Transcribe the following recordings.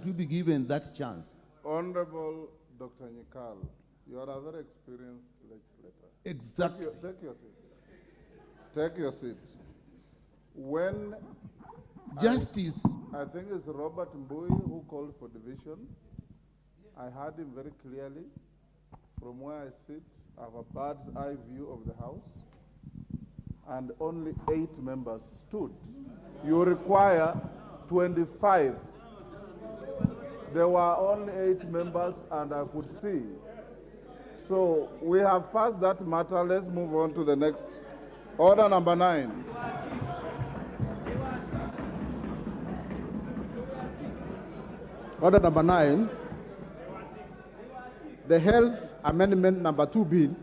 to be given that chance. Honorable Dr. Nyikal, you are a very experienced legislator. Exactly. Take your seat. Take your seat. When Justice. I think it's Robert Mbui who called for division. I heard him very clearly. From where I sit, I have a bird's eye view of the House, and only 8 members stood. You require 25. There were only 8 members, and I could see. So we have passed that matter. Let's move on to the next. Order number 9. Order number 9, the Health Amendment number 2 Bill,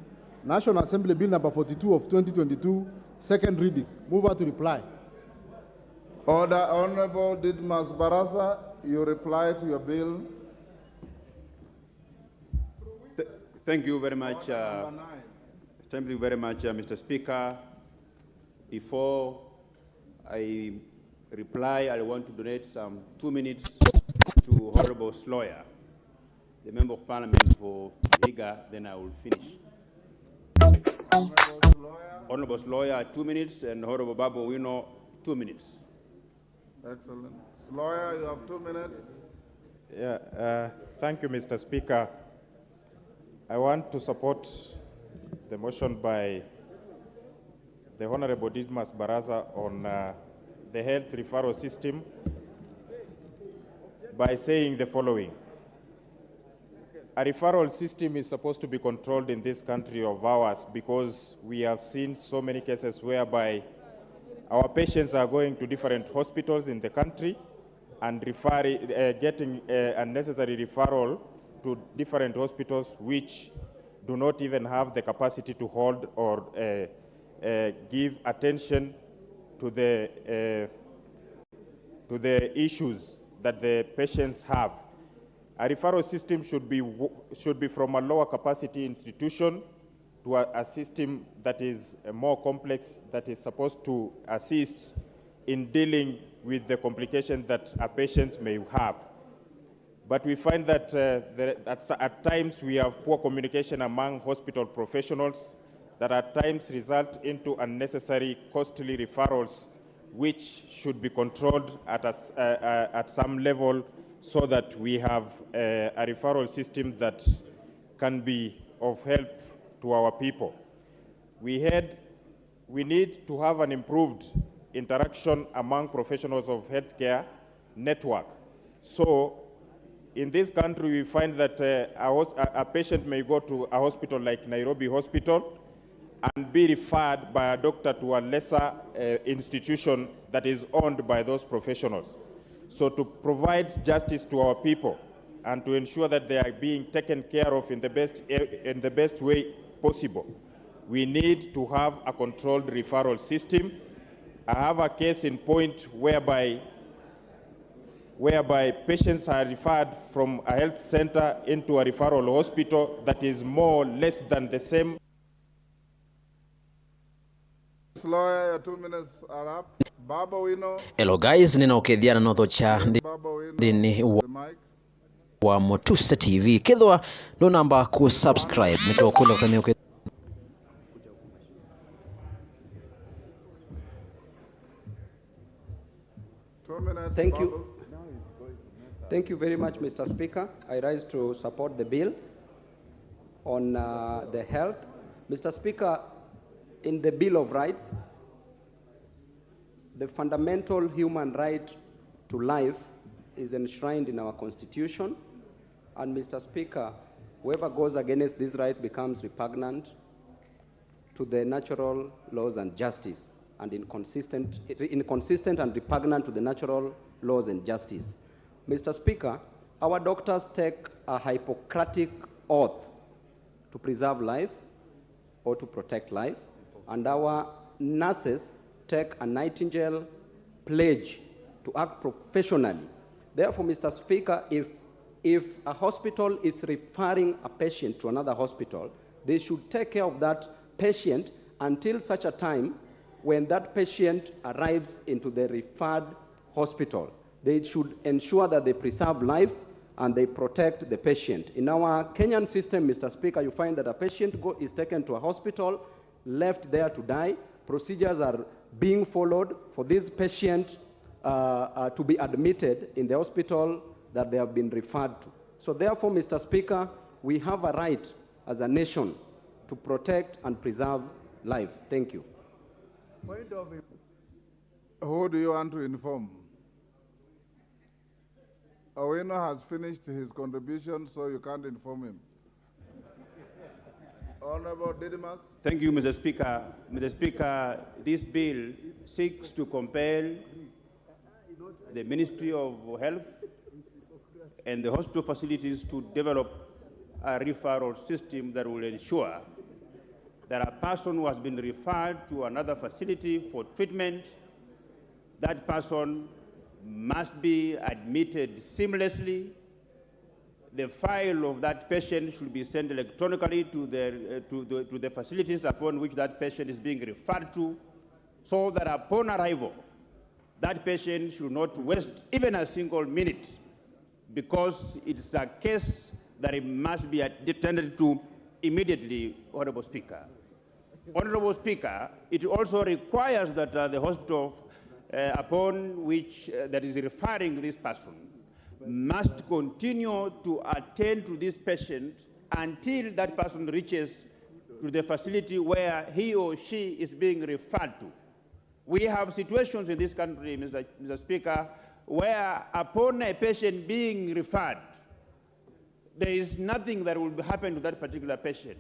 National Assembly Bill number 42 of 2022, second reading. Mover to reply. Order. Honorable Didmas Barasa, you reply to your bill. Thank you very much. Number 9. Thank you very much, Mr. Speaker. Before I reply, I want to donate some 2 minutes to Honorable Sloyer, the Member of Parliament for Vihiga, then I will finish. Honorable Sloyer, 2 minutes, and Honorable Babu Owino, 2 minutes. Excellent. Sloyer, you have 2 minutes. Thank you, Mr. Speaker. I want to support the motion by the Honorable Didmas Barasa on the health referral system by saying the following. A referral system is supposed to be controlled in this country of ours because we have seen so many cases whereby our patients are going to different hospitals in the country and getting unnecessary referral to different hospitals which do not even have the capacity to hold or give attention to the issues that the patients have. A referral system should be from a lower capacity institution to a system that is more complex, that is supposed to assist in dealing with the complications that our patients may have. But we find that at times we have poor communication among hospital professionals that at times result into unnecessary costly referrals, which should be controlled at some level so that we have a referral system that can be of help to our people. We need to have an improved interaction among professionals of healthcare network. So in this country, we find that a patient may go to a hospital like Nairobi Hospital and be referred by a doctor to a lesser institution that is owned by those professionals. So to provide justice to our people and to ensure that they are being taken care of in the best way possible, we need to have a controlled referral system. I have a case in point whereby patients are referred from a health center into a referral hospital that is more or less than the same. Sloyer, your 2 minutes are up. Baba Owino. Hello guys, ninaokethiana na tho cha thini wa Motusa TV. Kethwa no namba ku subscribe mitokula kwenye Thank you. Thank you very much, Mr. Speaker. I rise to support the bill on the health. Mr. Speaker, in the Bill of Rights, the fundamental human right to life is enshrined in our Constitution. And Mr. Speaker, whoever goes against this right becomes repugnant to the natural laws and justice, and inconsistent and repugnant to the natural laws and justice. Mr. Speaker, our doctors take a Hippocratic oath to preserve life or to protect life, and our nurses take a Nightingale pledge to act professionally. Therefore, Mr. Speaker, if a hospital is referring a patient to another hospital, they should take care of that patient until such a time when that patient arrives into the referred hospital. They should ensure that they preserve life and they protect the patient. In our Kenyan system, Mr. Speaker, you find that a patient is taken to a hospital, left there to die. Procedures are being followed for this patient to be admitted in the hospital that they have been referred to. So therefore, Mr. Speaker, we have a right as a nation to protect and preserve life. Thank you. Who do you want to inform? Owino has finished his contribution, so you can't inform him. Honorable Didymus. Thank you, Mr. Speaker. Mr. Speaker, this bill seeks to compel the Ministry of Health and the hospital facilities to develop a referral system that will ensure that a person who has been referred to another facility for treatment, that person must be admitted seamlessly. The file of that patient should be sent electronically to the facilities upon which that patient is being referred to, so that upon arrival, that patient should not waste even a single minute, because it's a case that it must be attended to immediately, Honorable Speaker. Honorable Speaker, it also requires that the hospital upon which that is referring this person must continue to attend to this patient until that person reaches to the facility where he or she is being referred to. We have situations in this country, Mr. Speaker, where upon a patient being referred, there is nothing that will happen to that particular patient.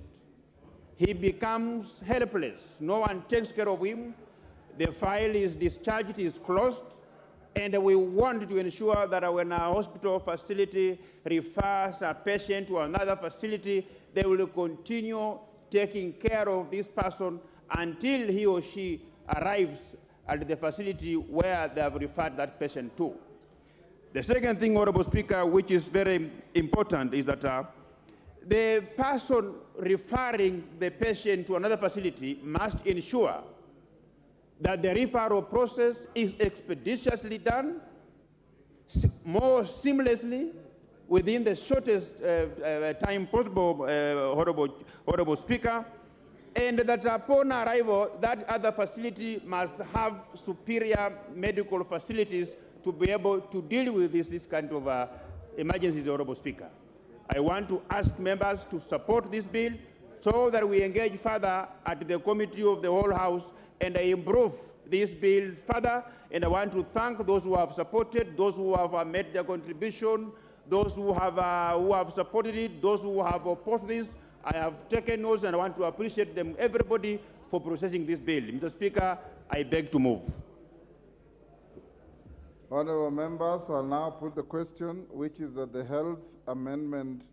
He becomes helpless. No one takes care of him. The file is discharged, is closed, and we want to ensure that when a hospital facility refers a patient to another facility, they will continue taking care of this person until he or she arrives at the facility where they have referred that patient to. The second thing, Honorable Speaker, which is very important, is that the person referring the patient to another facility must ensure that the referral process is expeditiously done, more seamlessly, within the shortest time possible, Honorable Speaker, and that upon arrival, that other facility must have superior medical facilities to be able to deal with this kind of emergencies, Honorable Speaker. I want to ask members to support this bill so that we engage further at the committee of the whole House and improve this bill further. And I want to thank those who have supported, those who have made their contribution, those who have supported it, those who have opposed this. I have taken notes, and I want to appreciate them, everybody, for processing this bill. Mr. Speaker, I beg to move. Honorable members, I'll now put the question, which is that the Health Amendment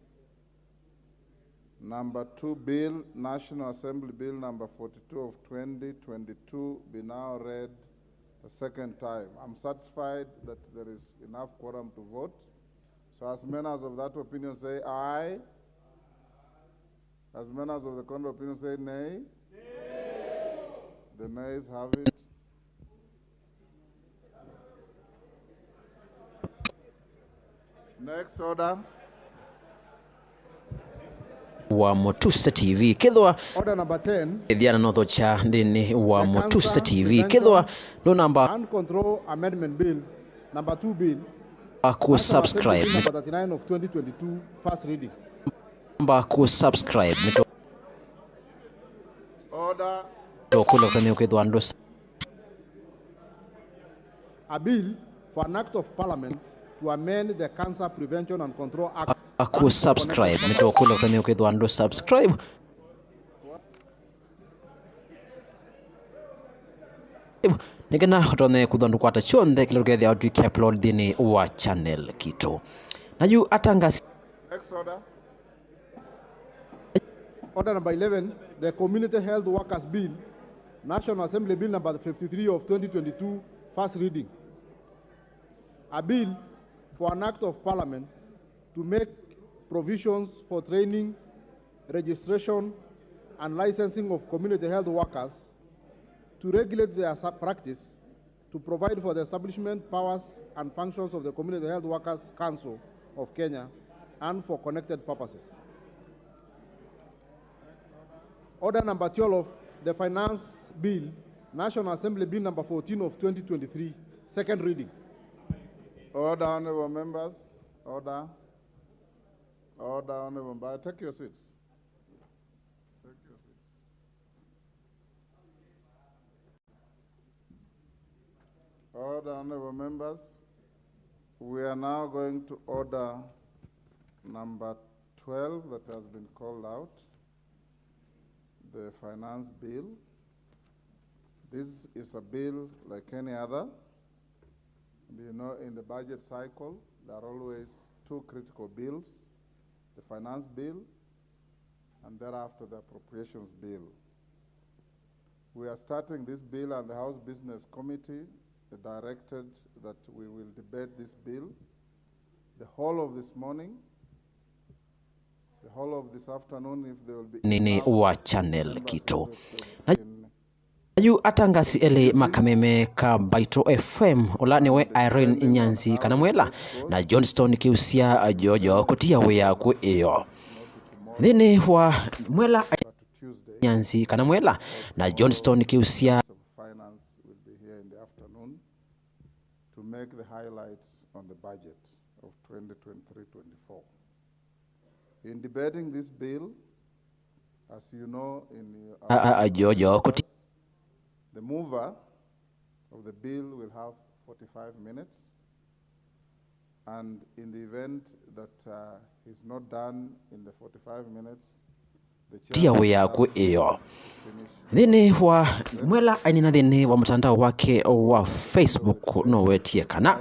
Number 2 Bill, National Assembly Bill Number 42 of 2022, be now read a second time. I'm satisfied that there is enough quorum to vote. So as members of that opinion say aye. As members of the contrary opinion say nay. Nay. The nays have it. Next order. Wa Motusa TV kethwa Order number 10. ethiana no thocha ndini wa The Motusa Cancer TV kethwa no number And Control Amendment Bill, number 2 Bill, ku subscribe Bill number 39 of 2022, first reading. number ku subscribe mito Order. to kula kwenye kethwa ndo A bill for an act of parliament to amend the Cancer Prevention and Control Act. ku subscribe mito kula kwenye kethwa ndo subscribe nikena hotone kudhandu kwata chonde kilo kethia tu upload dini wa channel kito naju atangasi Next order. Order number 11, the Community Health Workers Bill, National Assembly Bill number 53 of 2022, first reading. A bill for an act of parliament to make provisions for training, registration, and licensing of community health workers, to regulate their practice, to provide for the establishment, powers, and functions of the Community Health Workers Council of Kenya and for connected purposes. Order number 12, the Finance Bill, National Assembly Bill number 14 of 2023, second reading. Order, honorable members. Order. Order, honorable members. Take your seats. Take your seats. Order, honorable members. We are now going to order number 12 that has been called out, the Finance Bill. This is a bill like any other. You know, in the budget cycle, there are always two critical bills, the Finance Bill and thereafter the Appropriations Bill. We are starting this bill, and the House Business Committee directed that we will debate this bill the whole of this morning, the whole of this afternoon, if there will be nini wa channel kitu in yu atangasi ele makameme ka Baito FM ola niwe Irene Nyanzi kanamwela na Johnston Kiusia Jojo kutia wea ku iyo thini wa mwela Nyanzi kanamwela na Johnston Kiusia Finance will be here in the afternoon to make the highlights on the budget of 2023-24. In debating this bill, as you know, Jojo kutia the mover of the bill will have 45 minutes, and in the event that he's not done in the 45 minutes, the tia wea ku iyo thini wa mwela ainina thini wa mtandao wake wa Facebook no wetie kana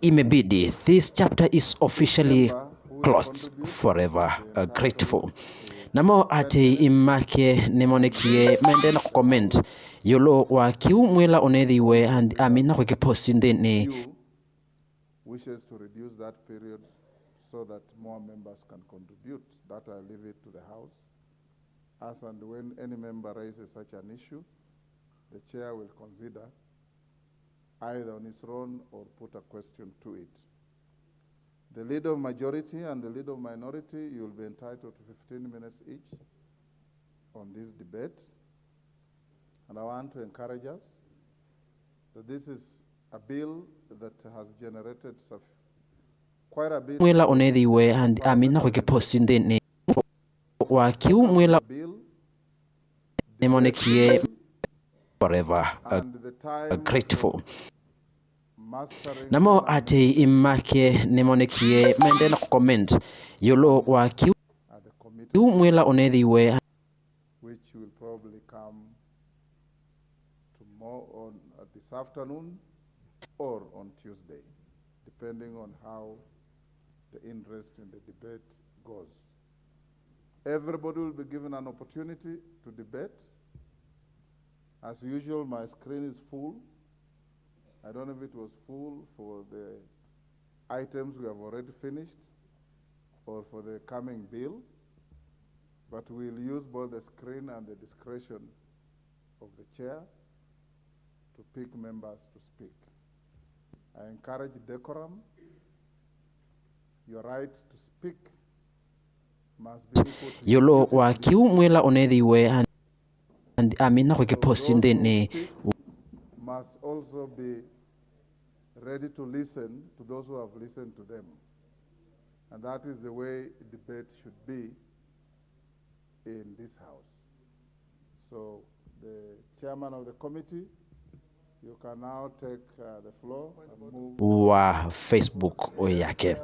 imebidi this chapter is officially closed forever grateful namo ati imake nemonekie mende na comment yolo wa kiu mwela onethiwe and amina kwa kiposti ndini wishes to reduce that period so that more members can contribute. That I leave it to the House. As and when any member raises such an issue, the chair will consider either on its own or put a question to it. The leader of majority and the leader of minority, you will be entitled to 15 minutes each on this debate. And I want to encourage us that this is a bill that has generated quite a bit. mwela onethiwe and amina kwa kiposti ndini wa kiu mwela Bill, nemonekie forever and the time grateful mastering namo ati imake nemonekie mende na comment yolo wa kiu at the committee, mwela onethiwe which will probably come tomorrow on this afternoon or on Tuesday, depending on how the interest in the debate goes. Everybody will be given an opportunity to debate. As usual, my screen is full. I don't know if it was full for the items we have already finished or for the coming bill, but we'll use both the screen and the discretion of the chair to pick members to speak. I encourage decorum. Your right to speak must be equal to yolo wa kiu mwela onethiwe and amina kwa kiposti ndini must also be ready to listen to those who have listened to them. And that is the way debate should be in this House. So the chairman of the committee, you can now take the floor and move. wa Facebook yake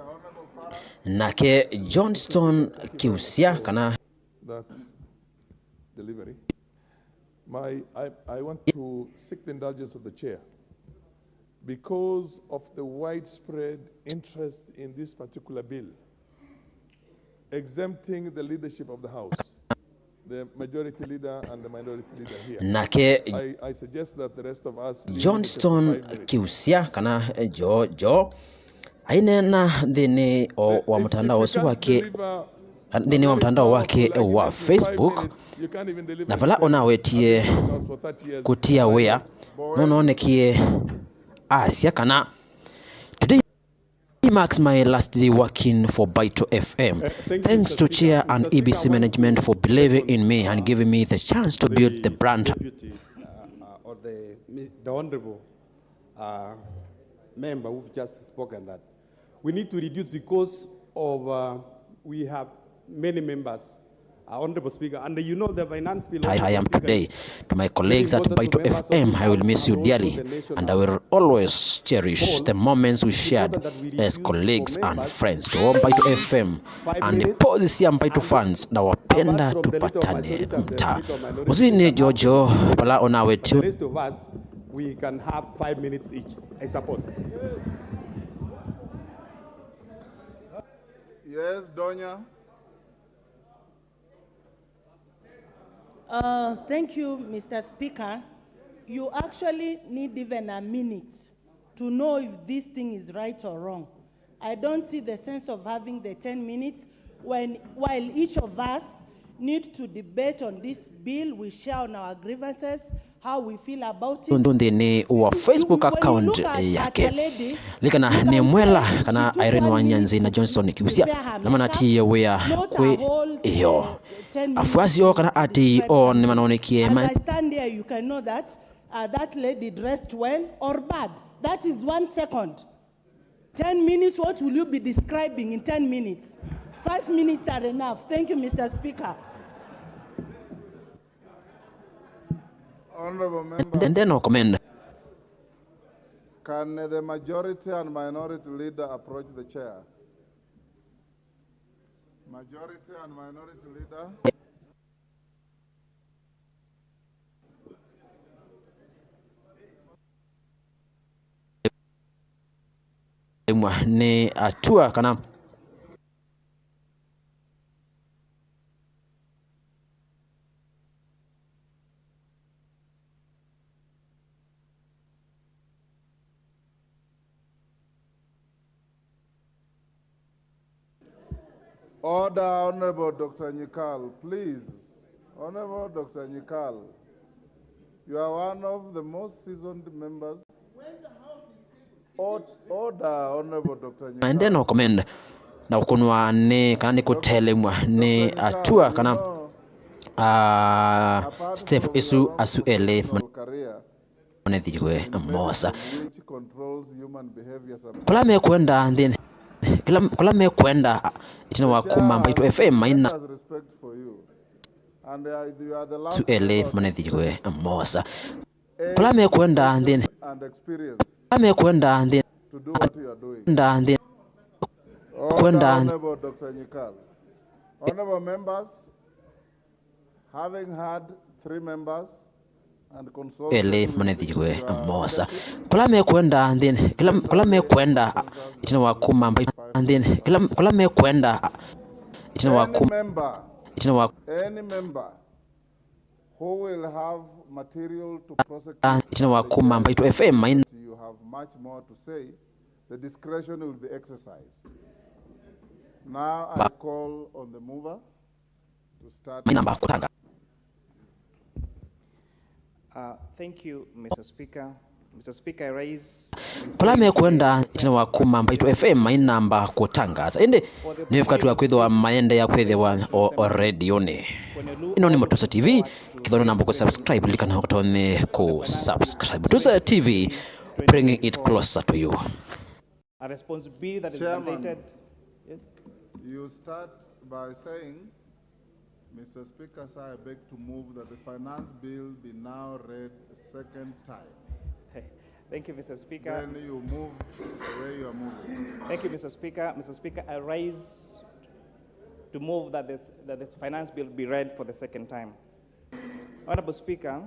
nake Johnston Kiusia kana that delivery. I want to seek the indulgence of the chair because of the widespread interest in this particular bill, exempting the leadership of the House, the majority leader and the minority leader here. nake I suggest that the rest of us leave Johnston it to 5 minutes. Kiusia kana jo ainena thini o wa mtandao If you wake can't deliver thini wa mtandao wake like wa in 5 Facebook minutes, you can't even deliver na vala the ona wetie House for 30 years. kutia wea nonekie Asia kana. Today marks my last day working for Baito FM. Thanks to Chair and EBC management for believing in me and giving me the chance to build the brand. Deputy, or the honorable member who've just spoken that we need to reduce because of we have many members. Honorable Speaker, and you know the finance bill. I am today. To my colleagues at Baito FM, I will miss you dearly, and I will always cherish the moments we shared as colleagues and friends. To all Baito FM and the Position Baito fans, na wapenda tupatane mta. Uzini Jojo pala on our The rest of us, we can have 5 minutes each. I support. Yes, Donya. Thank you, Mr. Speaker. You actually need even a minute to know if this thing is right or wrong. I don't see the sense of having the 10 minutes while each of us need to debate on this bill, we share on our grievances, how we feel about it. Ndondeni wa Facebook account yake likana ni mwela kana Irene Wanyanzi na Johnson Kibusia na manati wea kwe iyo afuasi yo kana ati on manaonekie. As I stand there, you can know that that lady dressed well or bad. That is 1 second. 10 minutes, what will you be describing in 10 minutes? 5 minutes are enough. Thank you, Mr. Speaker. Honorable members, And then I'll commend. can the majority and minority leader approach the chair? Majority and minority leader? Ni atua kana Order, Honorable Dr. Nyikal, please. Honorable Dr. Nyikal, you are one of the most seasoned members. Order, Honorable Dr. Nyikal. and then I'll commend. Na ukunwa ni kana ni kutelemwa ni atua kana step isu asuele manethijwe mosa Which controls human behavior. kula me kwenda then kula me kwenda itina wakuma Baito FM maina Respect for you. And you are the last suele manethijwe mosa kula me kwenda then and experience kula me kwenda then to do what you are doing. then Order, Honorable Dr. Nyikal. Honorable members, having had 3 members and consulted ele with manethijwe your mosa kula me kwenda then kula me kwenda itina wakuma Baito then kula me kwenda itina wakuma member, itina wakuma any member who will have material to prosecute itina wakuma Baito FM maina you have much more to say, the discretion will be exercised. Now I call on the mover to start. maina kutanga. Thank you, Mr. Speaker. Mr. Speaker, I raise kula me kwenda itina wakuma Baito FM maina kutangaza ende ni wakati wa kwithwa maende ya kwithwa o radio ne ino ni Motusa TV kithono namba ku subscribe likana kutone ku subscribe Motusa TV, bringing it closer to you. a responsibility that is Chairman. mandated. Yes. You start by saying, Mr. Speaker, sir, I beg to move that the finance bill be now read a second time. Thank you, Mr. Speaker. Then you move the way you are moving. Thank you, Mr. Speaker. Mr. Speaker, I rise to move that this finance bill be read for the second time. Honorable Speaker,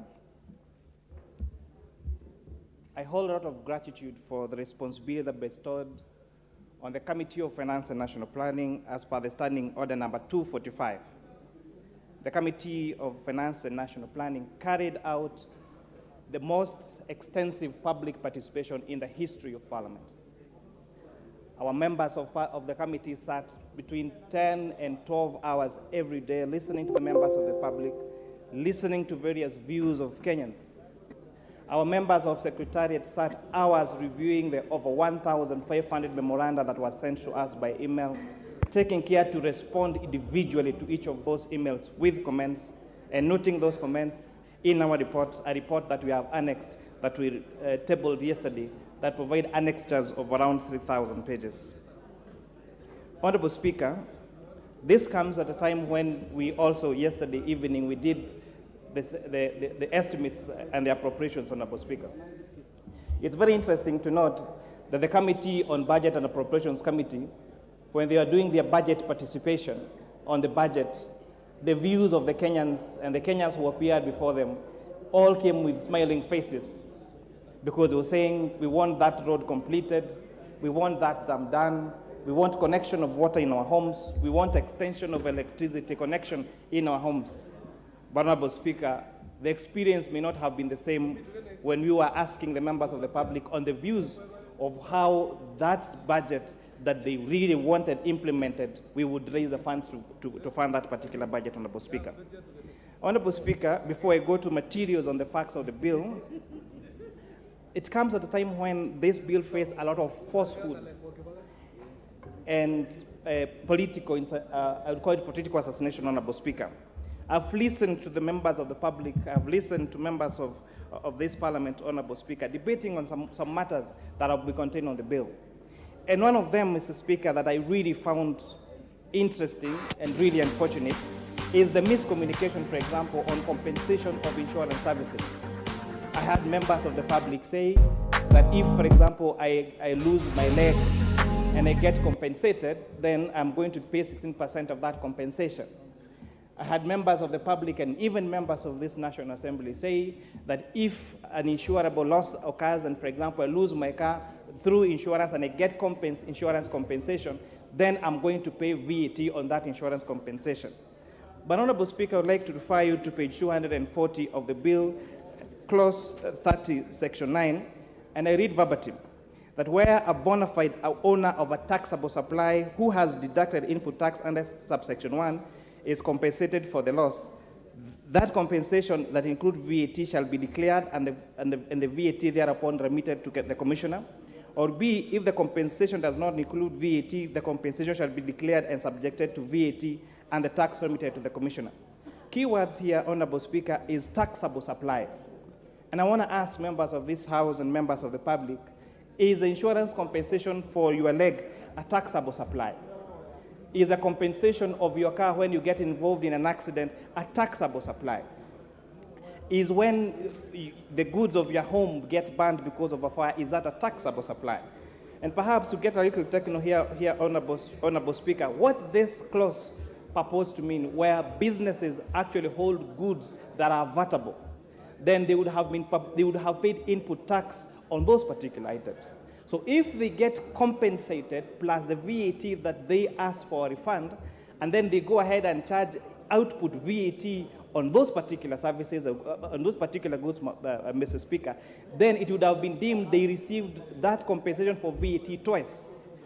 I hold a lot of gratitude for the responsibility that bestowed on the Committee of Finance and National Planning as per the Standing Order number 245. The Committee of Finance and National Planning carried out the most extensive public participation in the history of Parliament. Our members of the committee sat between 10 and 12 hours every day listening to the members of the public, listening to various views of Kenyans. Our members of Secretariat sat hours reviewing the over 1,500 memoranda that were sent to us by email, taking care to respond individually to each of those emails with comments, and noting those comments in our report, a report that we have annexed, that we tabled yesterday, that provide annexures of around 3,000 pages. Honorable Speaker, this comes at a time when we also, yesterday evening, we did the estimates and the appropriations, Honorable Speaker. It's very interesting to note that the Committee on Budget and Appropriations Committee, when they are doing their budget participation on the budget, the views of the Kenyans and the Kenyans who appeared before them all came with smiling faces, because they were saying, we want that road completed, we want that dam done, we want connection of water in our homes, we want extension of electricity connection in our homes. But, Honorable Speaker, the experience may not have been the same when we were asking the members of the public on the views of how that budget that they really wanted implemented, we would raise the funds to fund that particular budget, Honorable Speaker. Honorable Speaker, before I go to materials on the facts of the bill, it comes at a time when this bill faced a lot of falsehoods and political, I would call it political assassination, Honorable Speaker. I've listened to the members of the public, I've listened to members of this parliament, Honorable Speaker, debating on some matters that will be contained on the bill. And one of them, Mr. Speaker, that I really found interesting and really unfortunate is the miscommunication, for example, on compensation of insurance services. I had members of the public say that if, for example, I lose my leg and I get compensated, then I'm going to pay 16% of that compensation. I had members of the public and even members of this National Assembly say that if an insurable loss occurs and, for example, I lose my car through insurance and I get insurance compensation, then I'm going to pay VAT on that insurance compensation. But, Honorable Speaker, I would like to refer you to page 240 of the bill, clause 30, section 9, and I read verbatim, that where a bona fide owner of a taxable supply who has deducted input tax under subsection 1 is compensated for the loss, that compensation that includes VAT shall be declared and the VAT thereupon remitted to the Commissioner. Or B, if the compensation does not include VAT, the compensation shall be declared and subjected to VAT and the tax remitted to the Commissioner. Keywords here, Honorable Speaker, is taxable supplies. And I want to ask members of this House and members of the public, is insurance compensation for your leg a taxable supply? Is a compensation of your car when you get involved in an accident a taxable supply? Is when the goods of your home get burned because of a fire, is that a taxable supply? And perhaps to get a little technical here, Honorable Speaker, what this clause purports to mean, where businesses actually hold goods that are vatable, then they would have paid input tax on those particular items. So if they get compensated plus the VAT that they ask for a refund, and then they go ahead and charge output VAT on those particular services, on those particular goods, Mr. Speaker, then it would have been deemed they received that compensation for VAT twice.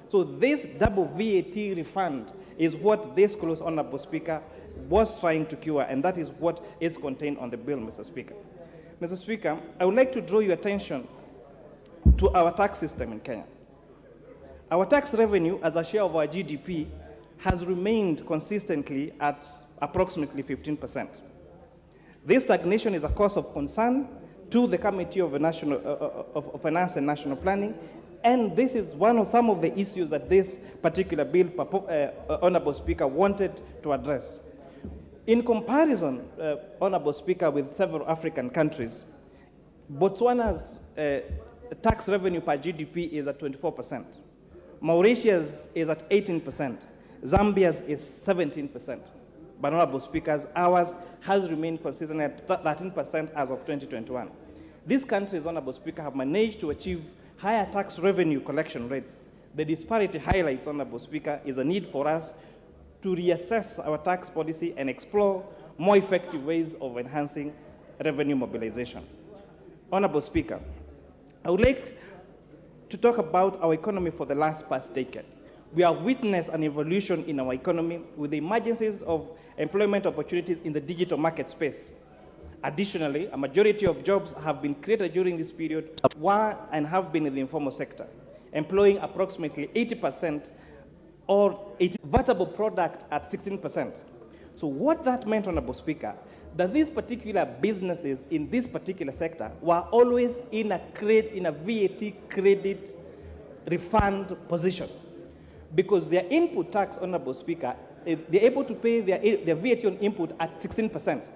So this double VAT refund is what this clause, Honorable Speaker, was trying to cure, and that is what is contained on the bill, Mr. Speaker. Mr. Speaker, I would like to draw your attention to our tax system in Kenya. Our tax revenue as a share of our GDP has remained consistently at approximately 15%. This stagnation is a cause of concern to the Committee of Finance and National Planning, and this is some of the issues that this particular bill, Honorable Speaker, wanted to address. In comparison, Honorable Speaker, with several African countries, Botswana's tax revenue per GDP is at 24%. Mauritius is at 18%. Zambia's is 17%. But, Honorable Speakers, ours has remained consistent at 13% as of 2021. These countries, Honorable Speaker, have managed to achieve higher tax revenue collection rates. The disparity highlights, Honorable Speaker, is a need for us to reassess our tax policy and explore more effective ways of enhancing revenue mobilization. Honorable Speaker, I would like to talk about our economy for the past decade. We have witnessed an evolution in our economy with the emergences of employment opportunities in the digital market space. Additionally, a majority of jobs have been created during this period were and have been in the informal sector, employing approximately 80% or 80 vertible product at 16%. So what that meant, Honorable Speaker, that these particular businesses in this particular sector were always in a VAT credit refund position, because their input tax, Honorable Speaker, they're able to pay their VAT on input at 16%.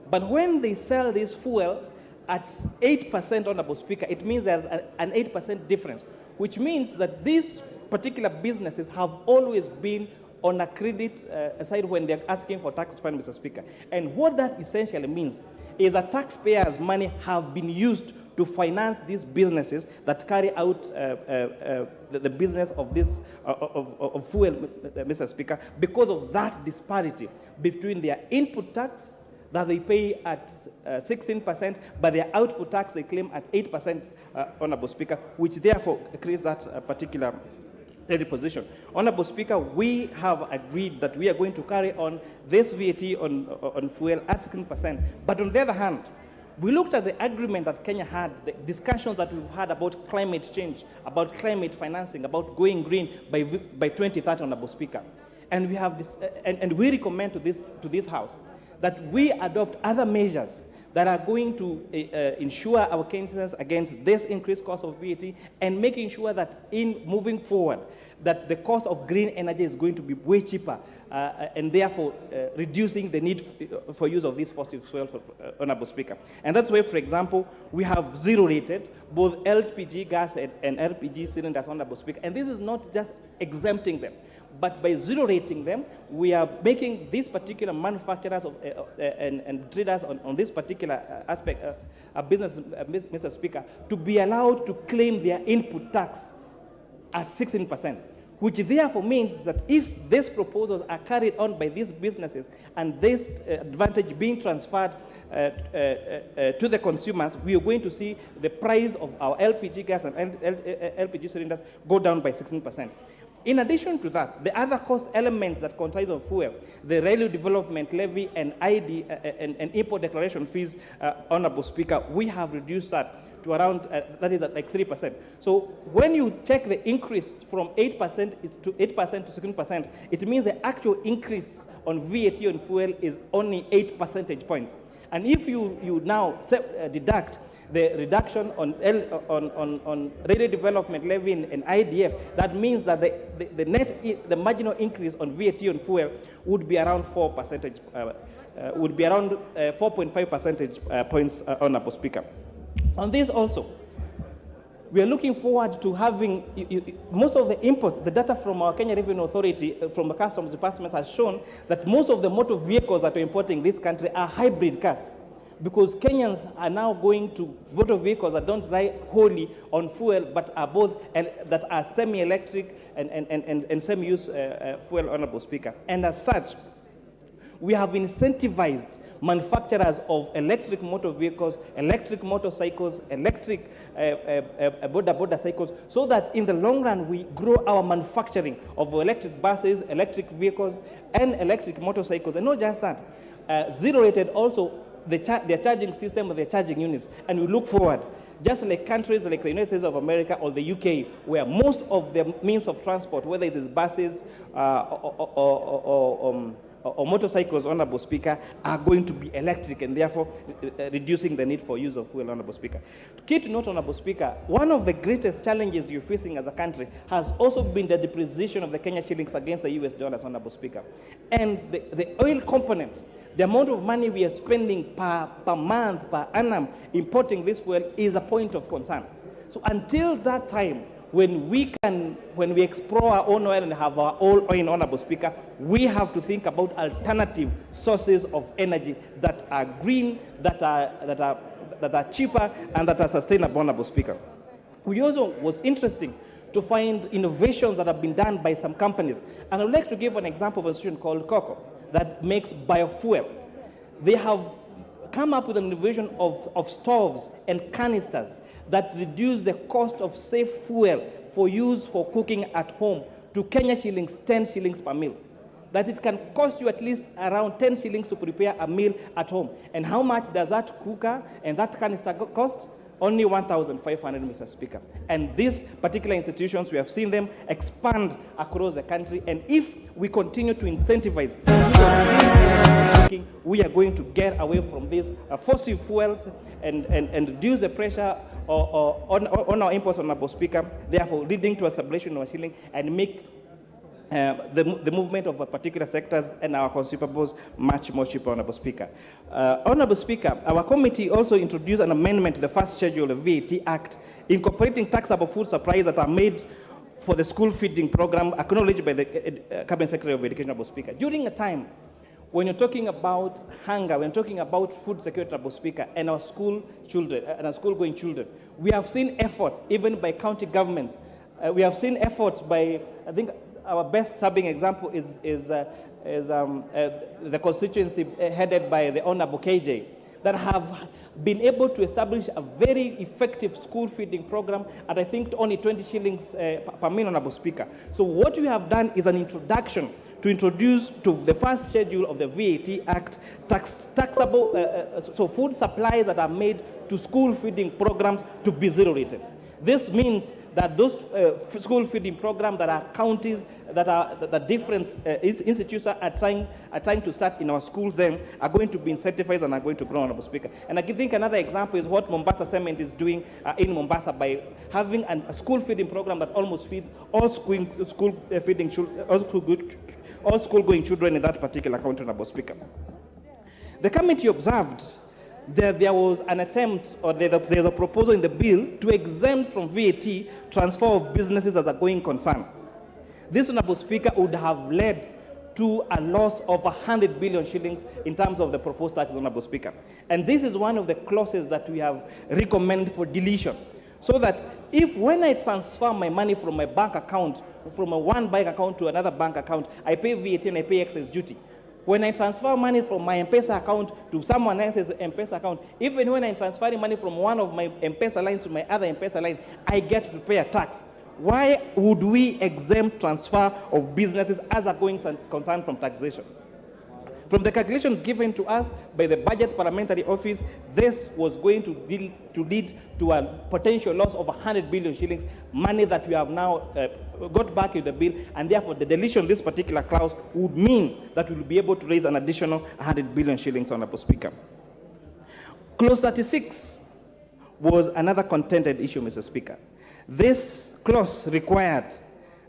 But when they sell this fuel at 8%, Honorable Speaker, it means there's an 8% difference, which means that these particular businesses have always been on a credit side when they're asking for tax refund, Mr. Speaker. And what that essentially means is that taxpayers' money have been used to finance these businesses that carry out the business of this of fuel, Mr. Speaker, because of that disparity between their input tax that they pay at 16%, but their output tax they claim at 8%, Honorable Speaker, which therefore creates that particular position. Honorable Speaker, we have agreed that we are going to carry on this VAT on fuel at 16%. But on the other hand, we looked at the agreement that Kenya had, the discussions that we've had about climate change, about climate financing, about going green by 2030, Honorable Speaker. And we have this, and we recommend to this House that we adopt other measures that are going to ensure our Kenyans against this increased cost of VAT, and making sure that in moving forward, that the cost of green energy is going to be way cheaper, and therefore reducing the need for use of these fossil fuels, Honorable Speaker. And that's why, for example, we have zero-rated both LPG gas and LPG cylinders, Honorable Speaker. And this is not just exempting them, but by zero-rating them, we are making these particular manufacturers and traders on this particular aspect, business, Mr. Speaker, to be allowed to claim their input tax at 16%, which therefore means that if these proposals are carried on by these businesses and this advantage being transferred to the consumers, we are going to see the price of our LPG gas and LPG cylinders go down by 16%. In addition to that, the other cost elements that comprise of fuel, the railway development levy and ID and import declaration fees, Honorable Speaker, we have reduced that to around, that is at like 3%. So when you check the increase from 8% to 16%, it means the actual increase on VAT on fuel is only 8 percentage points. And if you now deduct the reduction on railway development levy and IDF, that means that the marginal increase on VAT on fuel would be around 4 percentage, would be around 4.5 percentage points, Honorable Speaker. On this also, we are looking forward to having most of the imports. The data from our Kenya Revenue Authority, from the Customs Department, has shown that most of the motor vehicles that we're importing in this country are hybrid cars, because Kenyans are now going to motor vehicles that don't rely wholly on fuel, but are both, and that are semi-electric and semi-use fuel, Honorable Speaker. And as such, we have incentivized manufacturers of electric motor vehicles, electric motorcycles, electric border cycles, so that in the long run we grow our manufacturing of electric buses, electric vehicles, and electric motorcycles. And not just that, zero-rated also their charging system or their charging units. And we look forward, just like countries like the United States of America or the UK, where most of the means of transport, whether it is buses or motorcycles, Honorable Speaker, are going to be electric, and therefore reducing the need for use of fuel, Honorable Speaker. Key to note, Honorable Speaker, one of the greatest challenges you're facing as a country has also been the depreciation of the Kenya shillings against the US dollars, Honorable Speaker. And the oil component, the amount of money we are spending per month, per annum, importing this fuel is a point of concern. So until that time, when we explore our own oil and have our own oil, Honorable Speaker, we have to think about alternative sources of energy that are green, that are cheaper, and that are sustainable, Honorable Speaker. We also was interesting to find innovations that have been done by some companies. And I would like to give an example of a institution called Coco that makes biofuel. They have come up with an innovation of stoves and canisters that reduce the cost of safe fuel for use for cooking at home to Kenya shillings, 10 shillings per meal. that it can cost you at least around 10 shillings to prepare a meal at home. And how much does that cooker and that canister cost? Only 1,500, Mr. Speaker. And these particular institutions, we have seen them expand across the country. And if we continue to incentivize, we are going to get away from these fossil fuels and reduce the pressure on our imports, Honorable Speaker, therefore leading to a stabilization of shilling and make the movement of particular sectors and our consumables much more cheaper, Honorable Speaker. Honorable Speaker, our committee also introduced an amendment to the first schedule of the VAT Act, incorporating taxable food supplies that are made for the school feeding program, acknowledged by the Cabinet Secretary of Education, Honorable Speaker. During a time when you're talking about hunger, when you're talking about food security, Honorable Speaker, and our school children, and our school-going children, we have seen efforts, even by county governments. We have seen efforts by, I think, our best serving example is the constituency headed by the Honorable KJ, that have been able to establish a very effective school feeding program at, I think, only 20 shillings per meal, Honorable Speaker. So what we have done is an introduction to introduce to the first schedule of the VAT Act taxable, so food supplies that are made to school feeding programs to be zero rated. This means that those school feeding programs that are counties, that different institutions are trying to start in our schools then are going to be incentivized and are going to grow, Honorable Speaker. And I think another example is what Mombasa Cement is doing in Mombasa by having a school feeding program that almost feeds all school-going children in that particular county, Honorable Speaker. The committee observed there was an attempt, or there's a proposal in the bill to exempt from VAT transfer of businesses as a going concern. This, Honorable Speaker, would have led to a loss of 100 billion shillings in terms of the proposed taxes, Honorable Speaker. And this is one of the clauses that we have recommended for deletion. So that if when I transfer my money from my bank account, from one bank account to another bank account, I pay VAT and I pay excise duty. When I transfer money from my M-Pesa account to someone else's M-Pesa account, even when I'm transferring money from one of my M-Pesa lines to my other M-Pesa line, I get to pay a tax. Why would we exempt transfer of businesses as a going concern from taxation? From the calculations given to us by the Budget Parliamentary Office, this was going to lead to a potential loss of 100 billion shillings, money that we have now got back in the bill, and therefore the deletion of this particular clause would mean that we will be able to raise an additional 100 billion shillings, Honorable Speaker. Clause 36 was another contended issue, Mr. Speaker. This clause required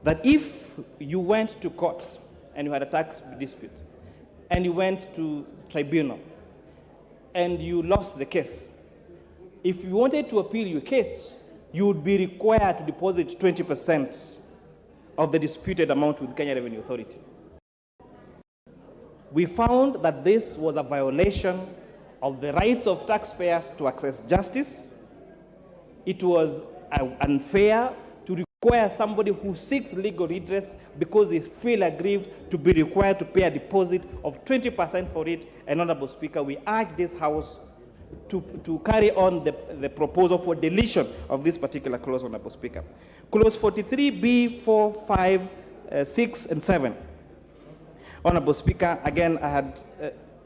that if you went to court and you had a tax dispute, and you went to tribunal, and you lost the case, if you wanted to appeal your case, you would be required to deposit 20% of the disputed amount with Kenya Revenue Authority. We found that this was a violation of the rights of taxpayers to access justice. It was unfair to require somebody who seeks legal redress because they feel aggrieved to be required to pay a deposit of 20% for it. And, Honorable Speaker, we urge this House to carry on the proposal for deletion of this particular clause, Honorable Speaker. Clause 43B, 4, 5, 6, and 7. Honorable Speaker, again, I had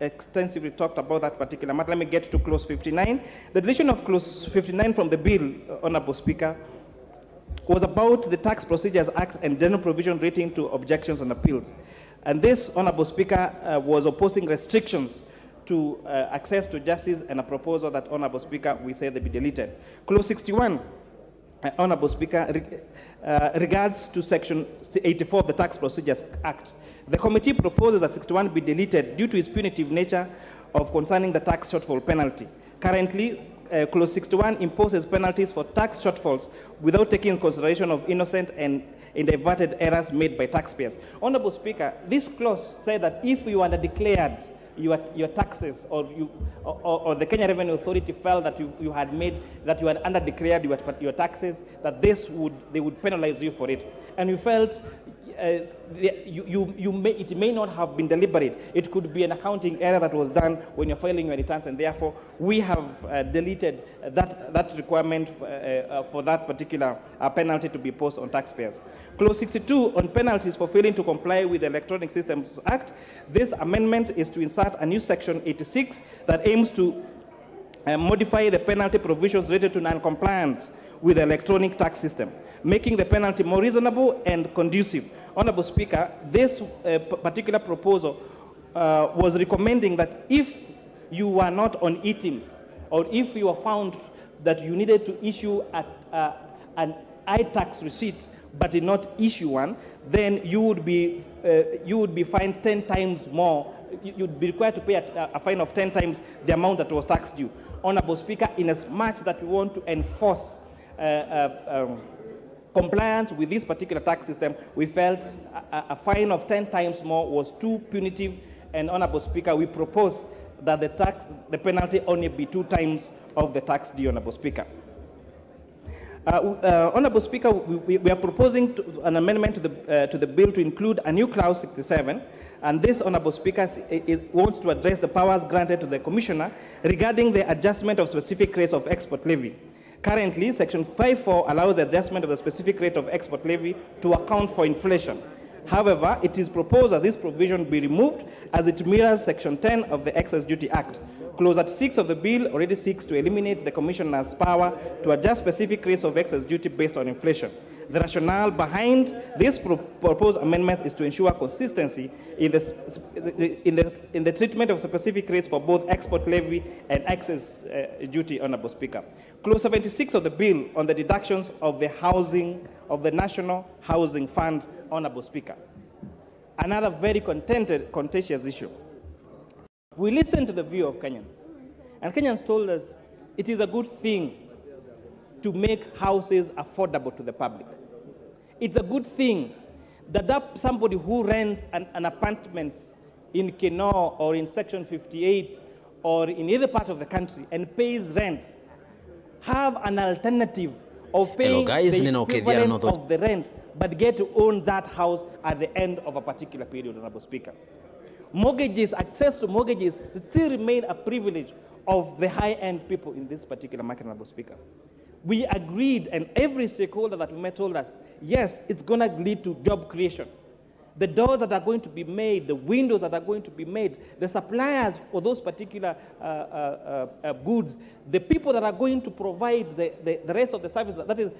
extensively talked about that particular matter. Let me get to clause 59. The deletion of clause 59 from the bill, Honorable Speaker, was about the Tax Procedures Act and general provision relating to objections and appeals. And this, Honorable Speaker, was opposing restrictions to access to justice, and a proposal that, Honorable Speaker, we say they be deleted. Clause 61, Honorable Speaker, regards to Section 84 of the Tax Procedures Act. The committee proposes that 61 be deleted due to its punitive nature of concerning the tax shortfall penalty. Currently, Clause 61 imposes penalties for tax shortfalls without taking into consideration of innocent and inadvertent errors made by taxpayers. Honorable Speaker, this clause said that if you under-declared your taxes, or the Kenya Revenue Authority felt that you had under-declared your taxes, that they would penalize you for it. And we felt it may not have been deliberate. It could be an accounting error that was done when you're filing your returns, and therefore we have deleted that requirement for that particular penalty to be imposed on taxpayers. Clause 62 on penalties for failing to comply with the Electronic Systems Act. This amendment is to insert a new section 86 that aims to modify the penalty provisions related to non-compliance with the electronic tax system, making the penalty more reasonable and conducive. Honorable Speaker, this particular proposal was recommending that if you were not on e-Teams, or if you were found that you needed to issue an iTax receipt but did not issue one, then you would be fined 10 times more. You'd be required to pay a fine of 10 times the amount that was tax due. Honorable Speaker, in as much that we want to enforce compliance with this particular tax system, we felt a fine of 10 times more was too punitive, and Honorable Speaker, we propose that the penalty only be 2 times of the tax due, Honorable Speaker. Honorable Speaker, we are proposing an amendment to the bill to include a new clause 67, and this, Honorable Speaker, it wants to address the powers granted to the Commissioner regarding the adjustment of specific rates of export levy. Currently, Section 5.4 allows the adjustment of the specific rate of export levy to account for inflation. However, it is proposed that this provision be removed as it mirrors Section 10 of the Excess Duty Act. Clause 6 of the bill already seeks to eliminate the Commissioner's power to adjust specific rates of excess duty based on inflation. The rationale behind this proposed amendments is to ensure consistency in the treatment of specific rates for both export levy and excess duty, Honorable Speaker. Clause 76 of the bill on the deductions of the National Housing Fund, Honorable Speaker. Another very contentious issue. We listened to the view of Kenyans, and Kenyans told us it is a good thing to make houses affordable to the public. It's a good thing that somebody who rents an apartment in Kenor or in Section 58 or in either part of the country and pays rent have an alternative of paying the equivalent of the rent, but get to own that house at the end of a particular period, Honorable Speaker. Mortgages, access to mortgages still remain a privilege of the high-end people in this particular market, Honorable Speaker. We agreed, and every stakeholder that we met told us, yes, it's going to lead to job creation. The doors that are going to be made, the windows that are going to be made, the suppliers for those particular goods, the people that are going to provide the rest of the service, that is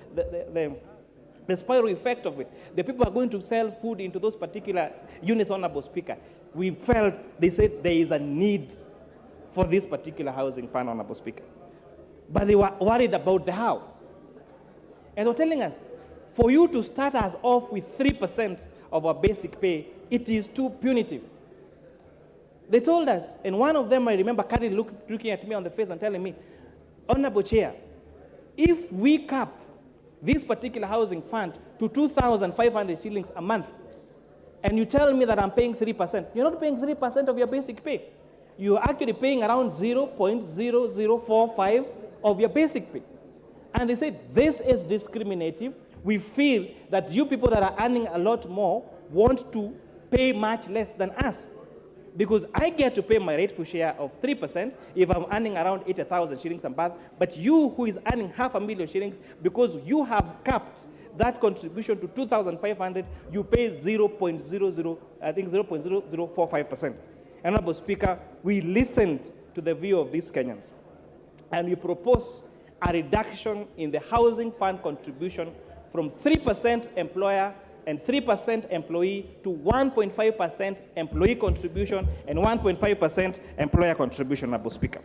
the spiral effect of it. The people are going to sell food into those particular units, Honorable Speaker. We felt, they said, there is a need for this particular housing fund, Honorable Speaker. But they were worried about the how. And they were telling us, for you to start us off with 3% of our basic pay, it is too punitive. They told us, and one of them, I remember, looking at me on the face and telling me, Honorable Chair, if we cap this particular housing fund to 2,500 shillings a month, and you tell me that I'm paying 3%, you're not paying 3% of your basic pay. You're actually paying around 0.0045 of your basic pay. And they said, this is discriminative. We feel that you people that are earning a lot more want to pay much less than us. Because I get to pay my rightful share of 3% if I'm earning around 80,000 shillings a month, but you who is earning 500,000 shillings, because you have capped that contribution to 2,500, you pay 0.0045%. Honorable Speaker, we listened to the view of these Kenyans, and we proposed a reduction in the housing fund contribution from 3% employer and 3% employee to 1.5% employee contribution and 1.5% employer contribution, Honorable Speaker.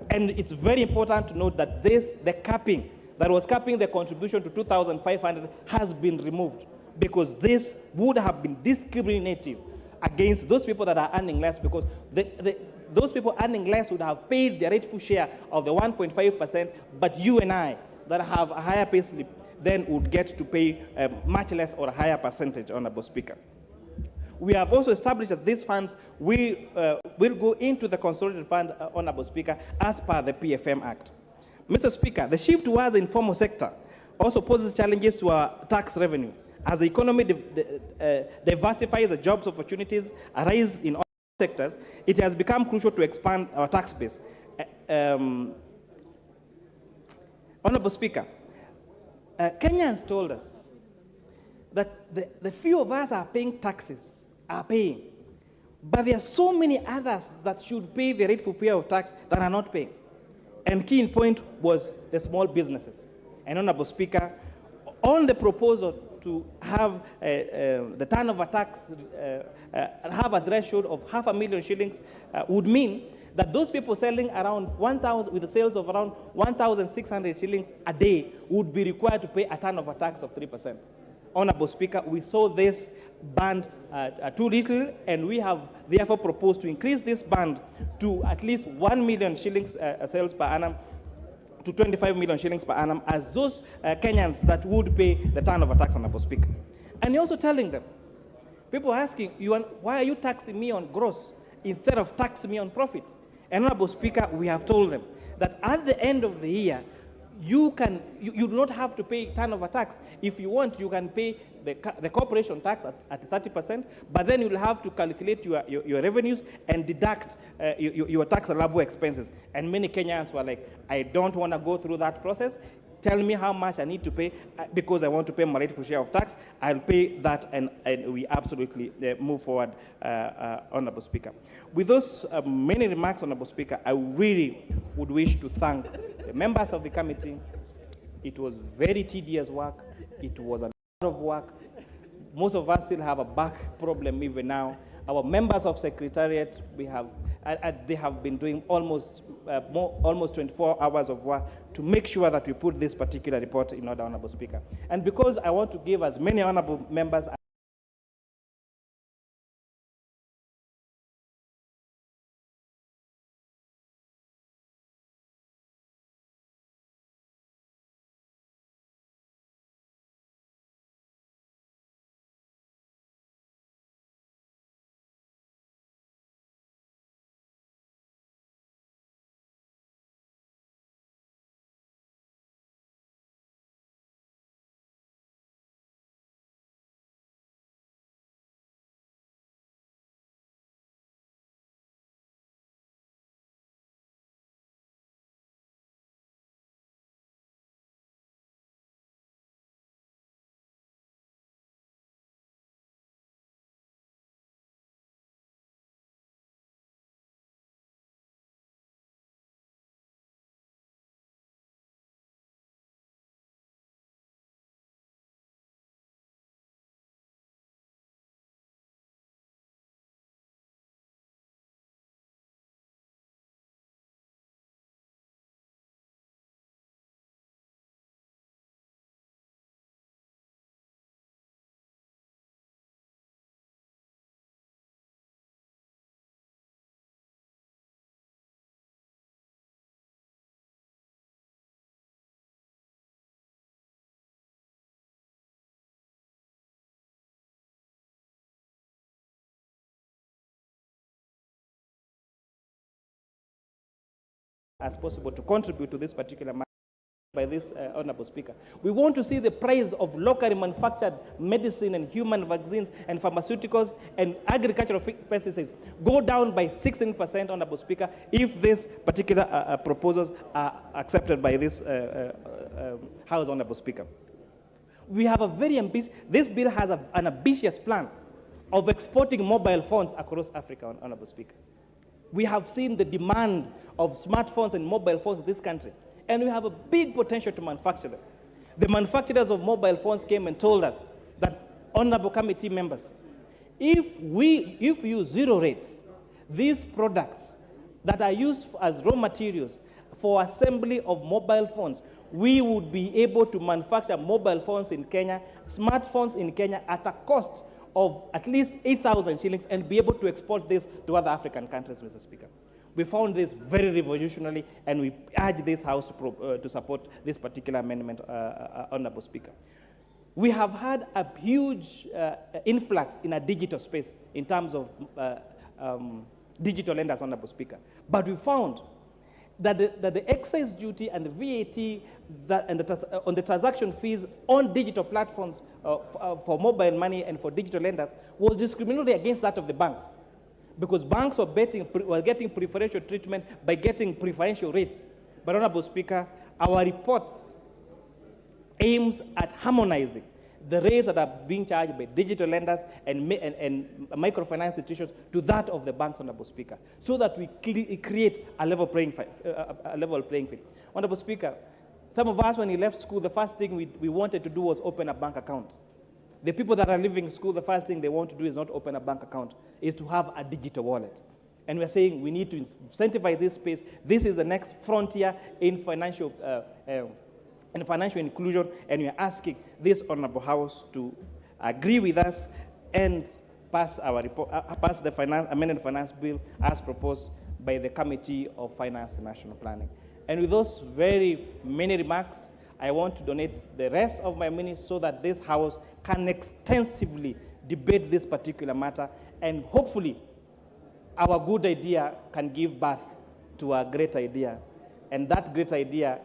And it's very important to note that the capping that was capping the contribution to 2,500 has been removed, because this would have been discriminative against those people that are earning less, because those people earning less would have paid their rightful share of the 1.5%, but you and I that have a higher pay slip then would get to pay much less or a higher percentage, Honorable Speaker. We have also established that these funds will go into the consolidated fund, Honorable Speaker, as per the PFM Act. Mr. Speaker, the shift towards the informal sector also poses challenges to our tax revenue, as the economy diversifies, the jobs opportunities arise in all sectors, it has become crucial to expand our tax base. Honorable Speaker, Kenyans told us that the few of us are paying taxes, but there are so many others that should pay the rightful payer of tax that are not paying. And key in point was the small businesses. And Honorable Speaker, on the proposal to have the turnover tax have a threshold of 500,000 shillings would mean that those people selling around 1,000, with the sales of around 1,600 shillings a day would be required to pay a turnover tax of 3%. Honorable Speaker, we saw this band too little, and we have therefore proposed to increase this band to at least 1 million shillings sales per annum to 25 million shillings per annum as those Kenyans that would pay the turnover tax, Honorable Speaker. And you're also telling them, people are asking, why are you taxing me on gross instead of taxing me on profit? And Honorable Speaker, we have told them that at the end of the year, you do not have to pay turnover tax. If you want, you can pay the corporation tax at 30%, but then you'll have to calculate your revenues and deduct your tax allowable expenses. And many Kenyans were like, I don't want to go through that process. Tell me how much I need to pay because I want to pay my rightful share of tax. I'll pay that, and we absolutely move forward, Honorable Speaker. With those many remarks, Honorable Speaker, I really would wish to thank the members of the committee. It was very tedious work. It was a lot of work. Most of us still have a back problem even now. Our members of Secretariat, they have been doing almost 24 hours of work to make sure that we put this particular report in order, Honorable Speaker. And because I want to give as many honorable members as possible to contribute to this particular matter by this Honorable Speaker. We want to see the price of locally manufactured medicine and human vaccines and pharmaceuticals and agricultural pesticides go down by 16%, Honorable Speaker, if these particular proposals are accepted by this House, Honorable Speaker. We have a very ambitious, this bill has an ambitious plan of exporting mobile phones across Africa, Honorable Speaker. We have seen the demand of smartphones and mobile phones in this country, and we have a big potential to manufacture them. The manufacturers of mobile phones came and told us that, honorable committee members, if you zero rate these products that are used as raw materials for assembly of mobile phones, we would be able to manufacture mobile phones in Kenya, smartphones in Kenya at a cost of at least 8,000 shillings and be able to export this to other African countries, Mr. Speaker. We found this very revolutionary, and we urge this House to support this particular amendment, Honorable Speaker. We have had a huge influx in a digital space in terms of digital lenders, Honorable Speaker. But we found that the excise duty and the VAT on the transaction fees on digital platforms for mobile money and for digital lenders was discriminatory against that of the banks, because banks were getting preferential treatment by getting preferential rates. But Honorable Speaker, our report aims at harmonizing the rates that are being charged by digital lenders and microfinance institutions to that of the banks, Honorable Speaker, so that we create a level playing field. Honorable Speaker, some of us, when we left school, the first thing we wanted to do was open a bank account. The people that are leaving school, the first thing they want to do is not open a bank account, is to have a digital wallet. And we're saying we need to incentivize this space. This is the next frontier in financial inclusion, and we are asking this Honorable House to agree with us and pass our report, pass the amended finance bill as proposed by the Committee of Finance and National Planning. And with those very many remarks, I want to donate the rest of my minutes so that this House can extensively debate this particular matter, and hopefully our good idea can give birth to a great idea, and that great idea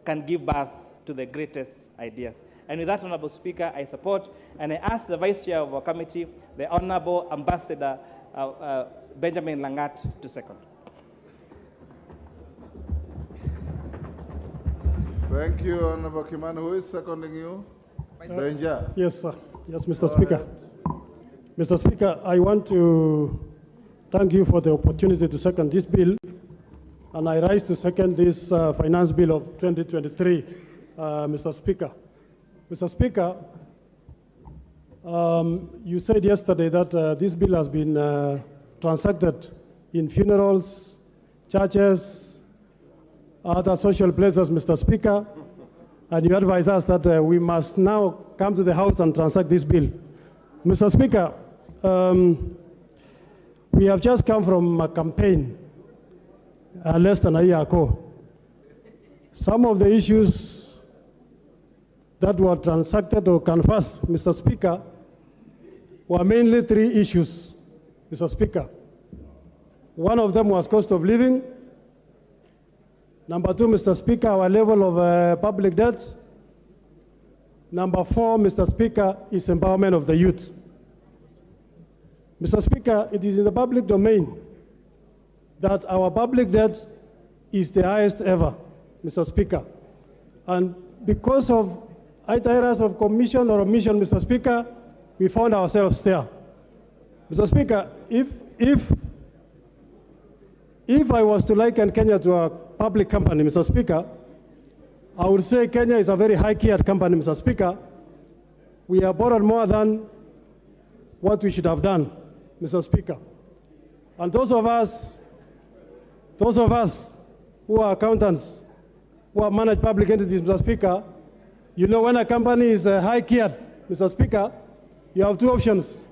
can give birth to the greatest ideas. And with that, Honorable Speaker, I support, and I ask the Vice Chair of our committee, the Honorable Ambassador Benjamin Langat, to second. Thank you, Honorable Kimani. Who is seconding you? Danger. Yes, sir. Yes, Mr. Speaker. Mr. Speaker, I want to thank you for the opportunity to second this bill, and I rise to second this finance bill of 2023, Mr. Speaker. Mr. Speaker, you said yesterday that this bill has been transacted in funerals, churches, other social places, Mr. Speaker, and you advise us that we must now come to the House and transact this bill. Mr. Speaker, we have just come from a campaign less than a year ago. Some of the issues that were transacted or canvassed, Mr. Speaker, were mainly three issues, Mr. Speaker. One of them was cost of living. Number two, Mr. Speaker, our level of public debts. Number four, Mr. Speaker, is empowerment of the youth. Mr. Speaker, it is in the public domain that our public debt is the highest ever, Mr. Speaker. And because of itinerance of commission or omission, Mr. Speaker, we found ourselves there. Mr. Speaker, if I was to liken Kenya to a public company, Mr. Speaker, I would say Kenya is a very high-geared company, Mr. Speaker. We have borrowed more than what we should have done, Mr. Speaker. And those of us who are accountants, who have managed public entities, Mr. Speaker, you know when a company is high-geared, Mr. Speaker, you have two options.